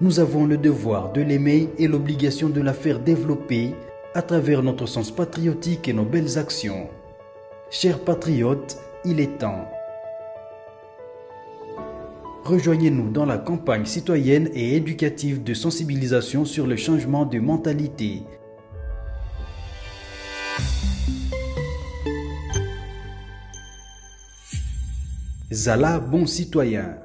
Nous avons le devoir de l'aimer et l'obligation de la faire développer à travers notre sens patriotique et nos belles actions. Chers patriotes, il est temps. Rejoignez-nous dans la campagne citoyenne et éducative de sensibilisation sur le changement de mentalité. Zala bon citoyen.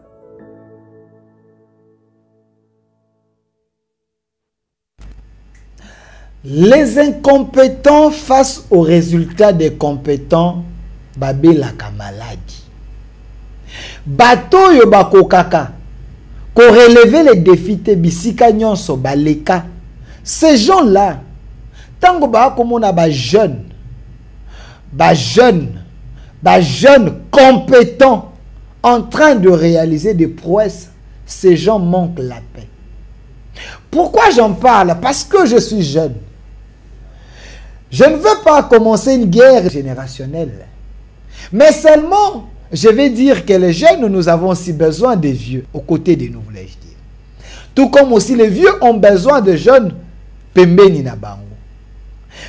Les incompétents face aux résultats des compétents, babelaka maladie. Bato yo bakokaka, ko relever les défis te bisika nyonso baleka. Ces gens-là, tango ba komona ba jeunes compétents en train de réaliser des prouesses, ces gens manquent la paix. Pourquoi j'en parle? Parce que je suis jeune. Je ne veux pas commencer une guerre générationnelle. Mais seulement, je vais dire que les jeunes, nous avons aussi besoin des vieux, aux côtés de nous, voulais-je dire. Tout comme aussi les vieux ont besoin de jeunes, pembeni na bango.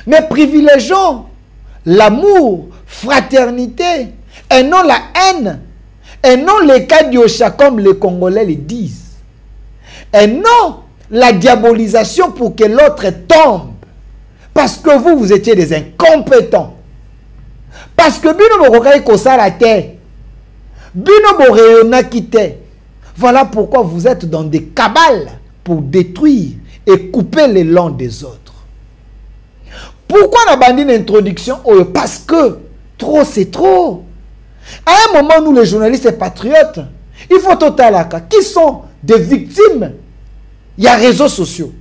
Mais privilégions l'amour, fraternité, et non la haine, et non les kadiocha comme les Congolais le disent, et non la diabolisation pour que l'autre tombe. Parce que vous étiez des incompétents. Parce que bino bokokai kosala te. Bino boreyona kite. Voilà pourquoi vous êtes dans des cabales pour détruire et couper l'élan des autres. Pourquoi on a bandé une introduction? Parce que trop c'est trop. À un moment, nous les journalistes et patriotes, il faut totalaka qui sont des victimes. Il y a réseaux sociaux.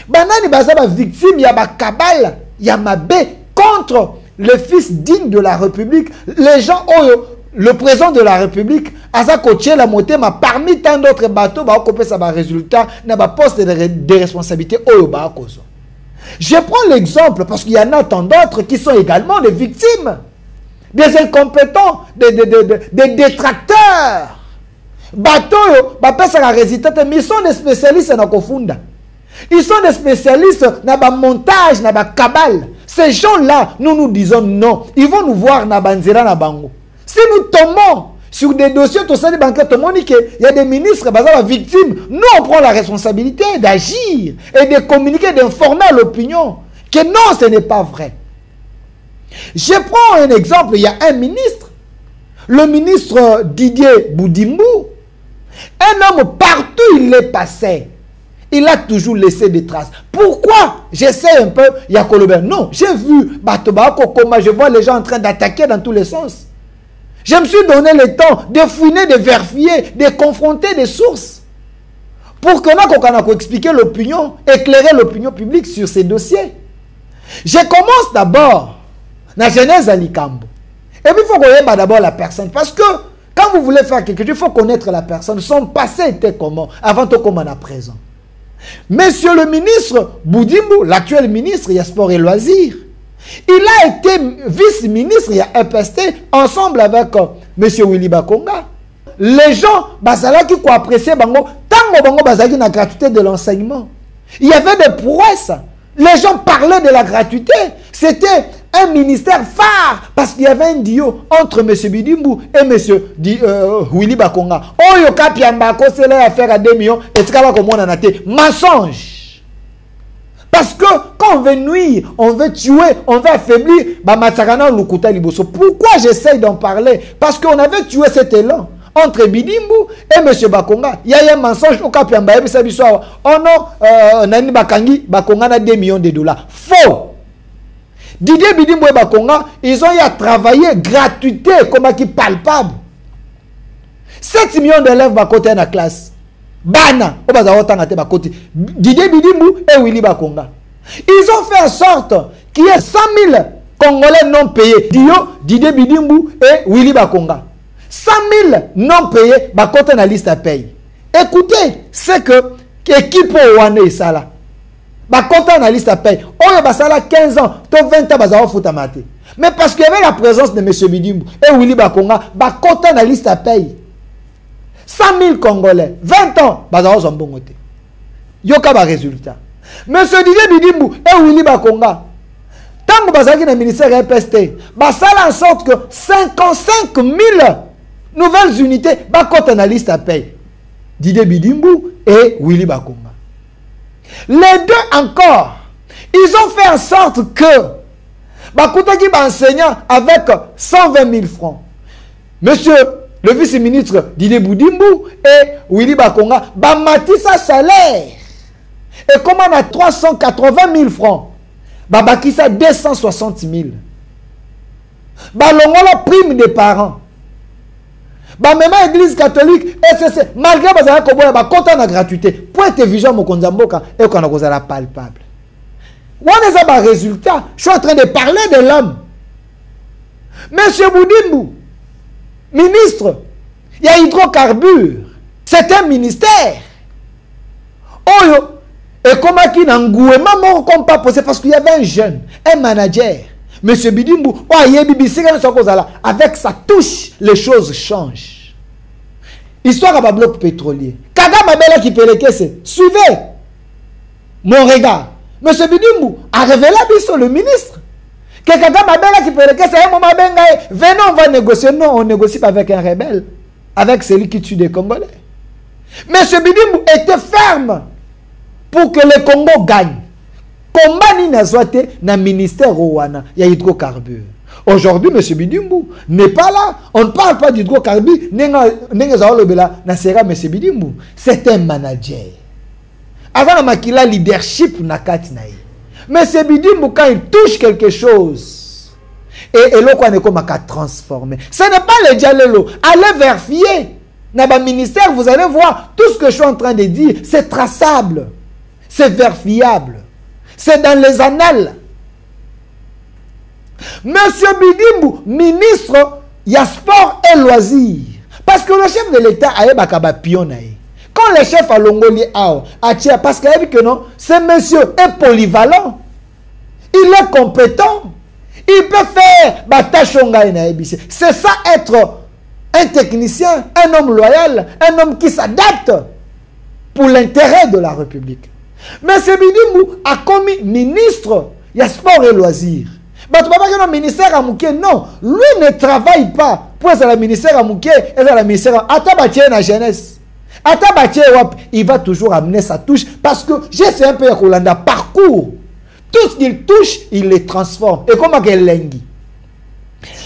Banani bazaba victime, il y a ma cabale, il y a ma baie contre le fils digne de la République. Les gens, le président de la République, Asa Koché la moté, ma parmi tant d'autres bateaux, ba okopé ça ba résultat, na ba poste de responsabilité oyo ba akozo. Je prends l'exemple parce qu'il y en a tant d'autres qui sont également des victimes, des incompétents, des détracteurs. Bateau, ba pesa la résultat, mais ils sont des spécialistes dans Kofunda. Ils sont des spécialistes dans le montage, dans la cabale. Ces gens-là, nous disons non. Ils vont nous voir dans Banzera, dans Bango. Si nous tombons sur des dossiers, tout ça, il y a des ministres, victimes. Nous, on prend la responsabilité d'agir et de communiquer, d'informer l'opinion que non, ce n'est pas vrai. Je prends un exemple. Il y a un ministre, le ministre Didier Boudimbu. Un homme, partout il est passé, il a toujours laissé des traces. Pourquoi? J'essaie un peu, Yakolobert. Non, j'ai vu Batoba Kokoma, je vois les gens en train d'attaquer dans tous les sens. Je me suis donné le temps de fouiner, de vérifier, de confronter des sources. Pour que nous expliquer l'opinion, éclairer l'opinion publique sur ces dossiers. Je commence d'abord la genèse à Likambo. Et puis il faut connaître d'abord la personne. Parce que quand vous voulez faire quelque chose, il faut connaître la personne. Son passé était comment, avant tout comme à présent. Monsieur le ministre Boudimbu, l'actuel ministre, il y a sport et loisirs. Il a été vice-ministre, il y a EPST, ensemble avec monsieur Willy Bakonga. Les gens, qui appréciaient Bango, tant Bango Bazaki la gratuité de l'enseignement. Il y avait des prouesses. Les gens parlaient de la gratuité. C'était un ministère phare parce qu'il y avait un duo entre M. Bidimbu et M. Willy Bakonga. Oh, yoka piambako, c'est là affaire à 2 millions et c'est là comme on en a été. Mensonge. Parce que quand on veut nuire, on veut tuer, on veut affaiblir, pourquoi j'essaye d'en parler? Parce qu'on avait tué cet élan entre Bidimbu et M. Bakonga. Il y a un mensonge au Kapiamba. Oh non, Nani Bakangi, Bakonga a 2 millions de dollars. Faux. Didier Bidimbu et Bakonga, ils ont eu à travailler gratuité comme qui palpable. 7 millions d'élèves à côté de la classe. Bana, Didier Bidimbu et Willy Bakonga. Ils ont fait en sorte qu'il y ait 100 000 Congolais non payés. Didier Bidimbu et Willy Bakonga. 100 000 non payés, côté la liste à paye. Écoutez, c'est que l'équipe Ouane est ça là. Côté la liste à paye. On a 15 ans, 20 ans, on fout à mater. Mais parce qu'il y avait la présence de M. Bidimbu et Willy Bakonga, côté la liste à paye. 100 000 Congolais, 20 ans, on sont bon côté. yoka ba résultat. Monsieur Didier Bidimbu et Willy Bakonga, tant que bazaki na ministère EPST, basala en sorte que 55 000 nouvelles unités bakota na liste à paye. Didier Bidimbu et Willy Bakonga. Les deux encore, ils ont fait en sorte que bakotaki ba enseignant avec 120 000 francs. Monsieur le vice-ministre Didier Bidimbu et Willy Bakonga bamati sa salaire. Et comme on a 380 000 francs, babaki sa 260 000. Balongola prime des parents. Même l'église catholique, SCC, malgré que vous avez content de gratuité, pour être vigilant, mon konzamboka, et qu'on a causé la palpable. On a un résultat. Je suis en train de parler de l'homme. Monsieur Bidimbu, ministre, il y a hydrocarbures. C'est un ministère. Oh, et comme qui n'a pas comme pas possible, parce qu'il y avait un jeune, un manager. Monsieur Bidimbu, avec sa touche, les choses changent. Histoire à bloc pétrolier. Kagame Abela qui peut le suivez mon regard. Monsieur Bidimbu a révélé à le ministre que Kagame Abela qui peut le c'est un moment bengaï. Venons, on va négocier. Non, on ne négocie pas avec un rebelle, avec celui qui tue des Congolais. Monsieur Bidimbu était ferme pour que le Congo gagne. Combat ni nazoate na ministère Rwanda, il y a hydrocarbures. Aujourd'hui, M. Bidimbu n'est pas là. On ne parle pas d'hydrocarbures. C'est un manager. Avant la leadership na kati na ye. M. Bidimbu, quand il touche quelque chose, et l'autre est comme à transformer. Ce n'est pas le dialogue. Allez vérifier. Dans le ministère, vous allez voir tout ce que je suis en train de dire. C'est traçable. C'est vérifiable. C'est dans les annales. Monsieur Bidimbu, ministre, il y a sport et loisirs. Parce que le chef de l'État a eu pion. Quand le chef a longoli parce qu'il a dit que non, ce monsieur est polyvalent. Il est compétent. Il peut faire c'est ça être un technicien, un homme loyal, un homme qui s'adapte pour l'intérêt de la République. Mais ce Bidimbu a commis ministre, il y a sport et loisirs. Mais tu ne peux pas dire le ministère à Mouké, non. Lui ne travaille pas pour être le ministère à Mouké et le ministère à Atabaché la jeunesse. Atabaché, il va toujours amener sa touche parce que j'ai sais un peu Rolanda parcours. Tout ce qu'il touche, il les transforme. Et comment qu'elle l'engue?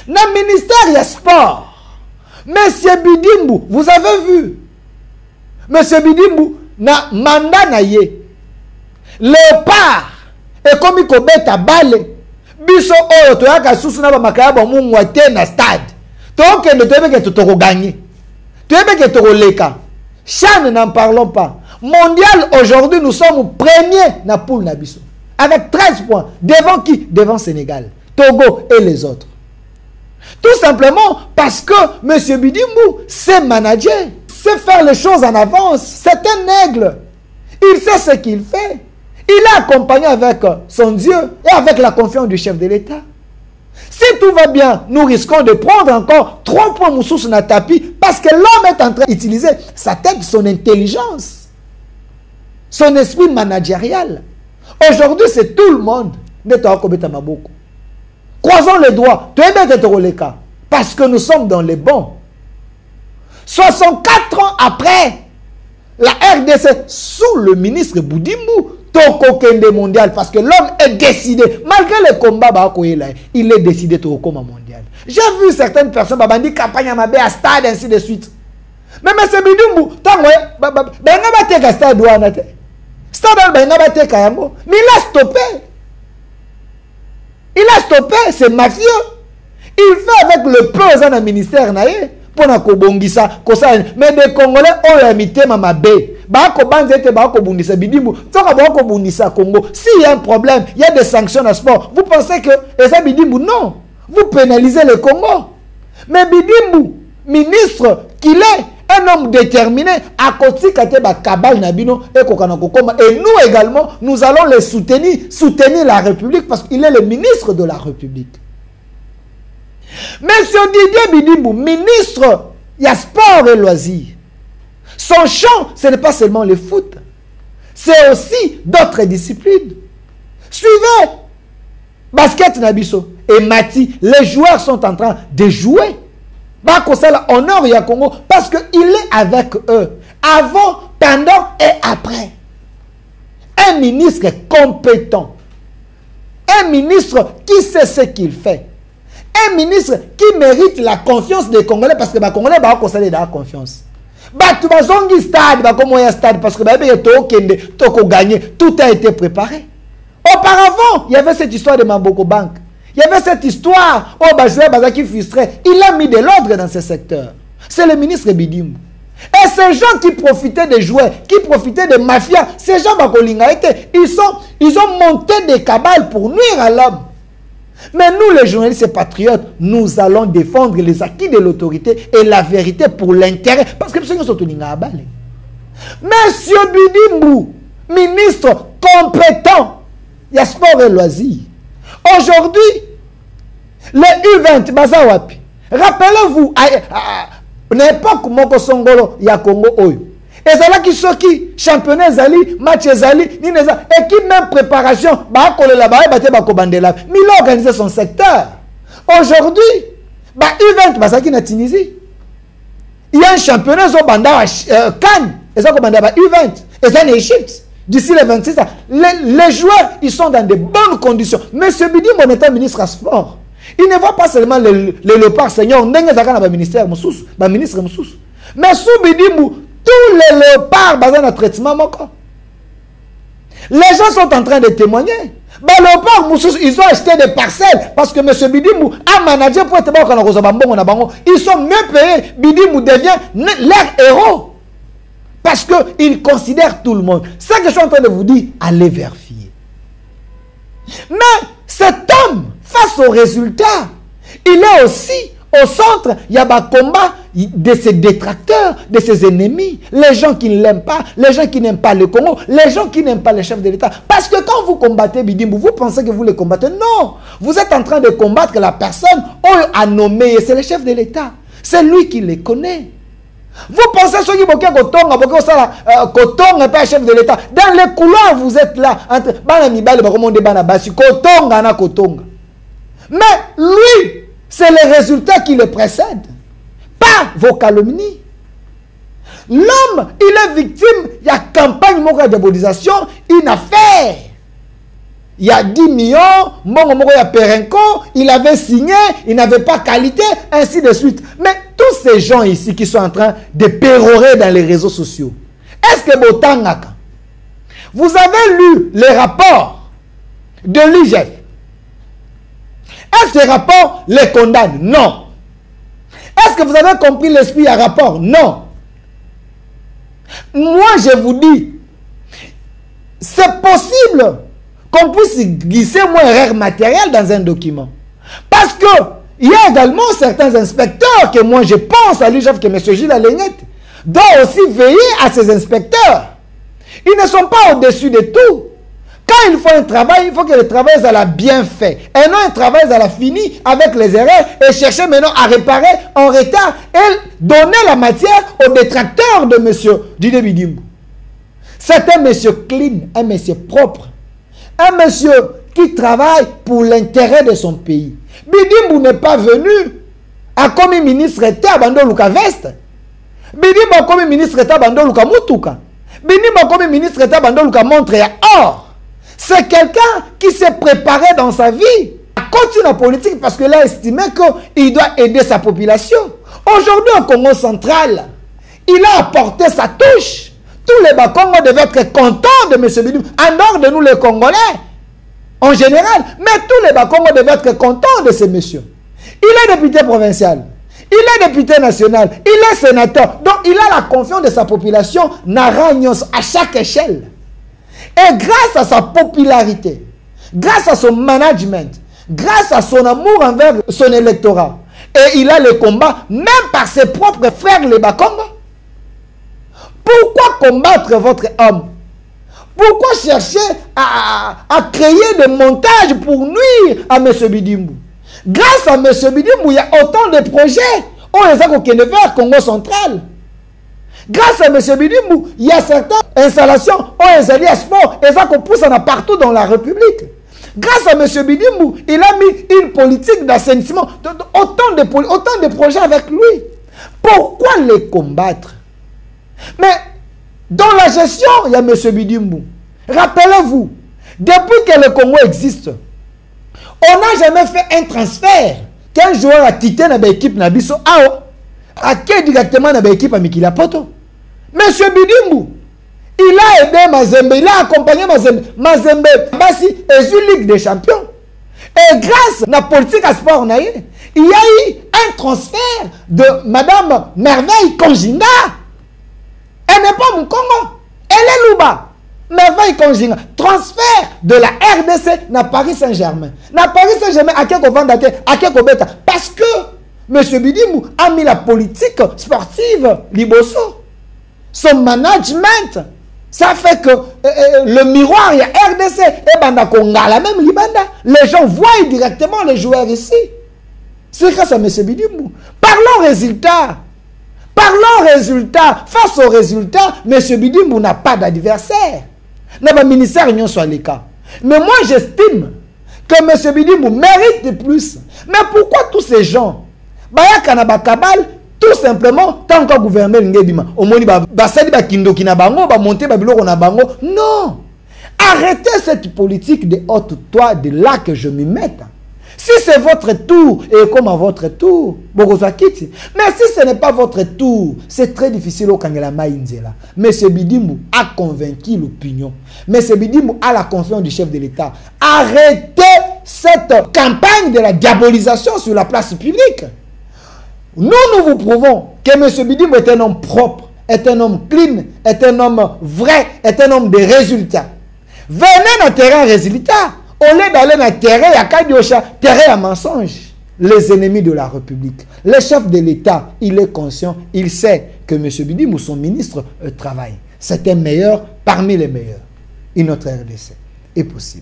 Dans le ministère, il y a sport. Monsieur Bidimbu, vous avez vu? Monsieur Bidimbu, na mandat na ye. Léopard et comme il combat à balle biso oyo to yaka susu na ba makaya ba mungwa te na stade to ke ne tebe ke to gagner tebe ke to leka Chan, n'en parlons pas. Mondial aujourd'hui nous sommes premiers na poule na biso avec 13 points devant qui? Devant Sénégal, Togo et les autres. Tout simplement parce que monsieur Bidimbu c'est manager, c'est faire les choses en avance, c'est un aigle. Il sait ce qu'il fait. Il est accompagné avec son Dieu et avec la confiance du chef de l'État. Si tout va bien, nous risquons de prendre encore 3 points moussous sur notre tapis parce que l'homme est en train d'utiliser sa tête, son intelligence, son esprit managérial. Aujourd'hui, c'est tout le monde. Croisons les doigts. Parce que nous sommes dans les bons. 64 ans après, la RDC, sous le ministre Bidimbu, Toko mondial, parce que l'homme est décidé, malgré le combat, il est décidé de combat mondial. J'ai vu certaines personnes qui ont dit campagne à stade, ainsi de suite. Mais M. Bidimbu, mais il a stoppé. Il a stoppé, c'est mafieux. Il fait avec le peu dans le ministère pour na kobongisa mais des Congolais ont imité Mamabé. S'il y a un problème, il y a des sanctions à sport. Vous pensez que Eza Bidimbu, non. Vous pénalisez le Congo. Mais Bidimbu, ministre qu'il est, un homme déterminé, à côté kabal nabino et nous également, nous allons les soutenir la République parce qu'il est le ministre de la République. Monsieur Didier Bidimbu, ministre, il y a sport et loisirs. Son champ, ce n'est pas seulement le foot. c'est aussi d'autres disciplines. Suivez. Basket Nabiso et Mati, les joueurs sont en train de jouer. Bakosala honore ya Congo parce qu'il est avec eux. Avant, pendant et après. Un ministre compétent. Un ministre qui sait ce qu'il fait. Un ministre qui mérite la confiance des Congolais parce que les Congolais ont la confiance. Stade, parce que gagné, tout a été préparé. Auparavant, il y avait cette histoire de Mamboko Bank. Il y avait cette histoire où Bazoué qui frustrait. Il a mis de l'ordre dans ce secteur. C'est le ministre Bidimbu. Et ces gens qui profitaient des jouets, qui profitaient des mafias, ces gens ils ont monté des cabales pour nuire à l'homme. Mais nous, les journalistes et patriotes, nous allons défendre les acquis de l'autorité et la vérité pour l'intérêt. Parce que nous sommes tous les abalés. Monsieur Bidimbu, ministre compétent, il y a sport et loisirs. Aujourd'hui, le U20, Bazawapi, rappelez-vous, à l'époque où Songolo, il y a Congo Oyo. Et c'est là qui sont qui championnat Zali, match Zali, et qui même préparation, il a organisé son secteur. Aujourd'hui, U20, c'est qui na Tunisie. Il y a un championnat Cannes, et ça U20, et ça en Égypte. D'ici le 26 ans, les joueurs, ils sont dans de bonnes conditions. Mais ce Bidi, mon état ministre à sport, il ne voit pas seulement les léopards seigneurs, ministère, mais sous Bidi, tous les léopards basés dans le traitement. Les gens sont en train de témoigner. Les léopards, ils ont acheté des parcelles parce que M. Bidimou a managé pour être bon. Ils sont mieux payés. Bidimou devient leur héros. Parce qu'il considère tout le monde. C'est ce que je suis en train de vous dire. Allez vérifier. Mais cet homme, face aux résultats, il est aussi au centre. Il y a un combat de ses détracteurs, de ses ennemis. Les gens qui ne l'aiment pas, les gens qui n'aiment pas le Congo, les gens qui n'aiment pas les chefs de l'État. Parce que quand vous combattez Bidimbu, vous pensez que vous le combattez. Non. Vous êtes en train de combattre la personne à nommer. C'est le chef de l'État. C'est lui qui les connaît. Vous pensez ceux qui boquent Kotonga, Kotonga pas chef de l'État. Dans les couloirs, vous êtes là entre Kotonga na Kotonga. Mais lui, c'est les résultats qui le précèdent, pas vos calomnies. L'homme, il est victime, il y a campagne de diabolisation, une affaire. Il y a 10 millions, il avait signé, il n'avait pas qualité, ainsi de suite. Mais tous ces gens ici qui sont en train de pérorer dans les réseaux sociaux, est-ce que Botangaka, vous avez lu les rapports de l'IGF? Est-ce que ces rapports les condamnent? Non. Est-ce que vous avez compris l'esprit à rapport? Non. Moi, je vous dis, c'est possible qu'on puisse glisser moins erreur matérielle dans un document. Parce que il y a également certains inspecteurs que moi je pense à l'IGF, que M. Gilles Alenguette doit aussi veiller à ces inspecteurs. Ils ne sont pas au-dessus de tout. Quand il faut un travail, il faut que le travail soit bien fait. Et non un travail soit fini avec les erreurs et chercher maintenant à réparer en retard et donner la matière aux détracteurs de M. Didier Bidimbu. C'est un monsieur clean, un monsieur propre. Un monsieur qui travaille pour l'intérêt de son pays. Bidimbu n'est pas venu à comme ministre d'État Bando Luka Veste. Bidimbu a comme ministre d'État Bando Luka Mutuka. Bidimbu a comme ministre d'État Bando Luka montre or. C'est quelqu'un qui s'est préparé dans sa vie à continuer la politique parce qu'il a estimé qu'il doit aider sa population. Aujourd'hui au Congo central, il a apporté sa touche. Tous les Bakongo devaient être contents de M. Bidimbu, en dehors de nous les Congolais, en général. Mais tous les Bakongo devaient être contents de ce monsieur. Il est député provincial, il est député national, il est sénateur. Donc il a la confiance de sa population, Naragnos, à chaque échelle. Et grâce à sa popularité, grâce à son management, grâce à son amour envers son électorat, et il a le combat, même par ses propres frères les Bakongo. Pourquoi combattre votre homme? Pourquoi chercher à créer des montages pour nuire à M. Bidimbu? Grâce à M. Bidimbu, il y a autant de projets. On les a au Congo central. Grâce à M. Bidimou, il y a certaines installations où les alliés sport et ça qu'on pousse partout dans la République. Grâce à M. Bidimou, il a mis une politique d'assainissement, autant de projets avec lui. Pourquoi les combattre? Mais dans la gestion, il y a M. Bidimou. Rappelez-vous, depuis que le Congo existe, on n'a jamais fait un transfert qu'un joueur a quitté dans l'équipe Nabiso a quitté directement dans l'équipe Amikila Poto. Monsieur Bidimou, il a aidé Mazembe, il a accompagné Mazembe. Mazembe, Bassi est une Ligue des Champions. Et grâce à la politique à sport, il y a eu un transfert de Madame Merveille Konjinga. Elle n'est pas mon Congo, elle est Louba. Merveille Konjinga, transfert de la RDC à Paris Saint-Germain. À Paris Saint-Germain, à quel vendate, à quel bêta. Parce que M. Bidimou a mis la politique sportive Liboso. Son management, ça fait que le miroir, il y a RDC et Banda Konga, la même Libanda. Les gens voient directement les joueurs ici. C'est grâce à M. Bidimou. Parlons résultats. Parlons résultats. Face aux résultats, M. Bidimou n'a pas d'adversaire. N'a pas ministère union soit les cas. Mais moi, j'estime que M. Bidimou mérite plus. Mais pourquoi tous ces gens, Baya Kanaba Kabal, tout simplement, tant que gouvernement Ngebima, au moni basali ba kindo kina bango, ba monter ba biloko na bango. Non. Arrêtez cette politique de haute toi, de là que je m'y mette. Si c'est votre tour, et comme à votre tour, Bogozakiti. Mais si ce n'est pas votre tour, c'est très difficile au Kangela Maïnzela. M. Bidimou a convaincu l'opinion. M. Bidimou a la confiance du chef de l'État. Arrêtez cette campagne de la diabolisation sur la place publique. Nous vous prouvons que M. Bidimou est un homme propre, est un homme clean, est un homme vrai, est un homme de résultats. Venez dans le terrain résultat. Au lieu d'aller dans le terrain, il y a Kadiosha, terrain à mensonge. Les ennemis de la République. Le chef de l'État, il est conscient, il sait que M. Bidimou, son ministre, travaille. C'est un meilleur parmi les meilleurs. Et notre RDC est possible.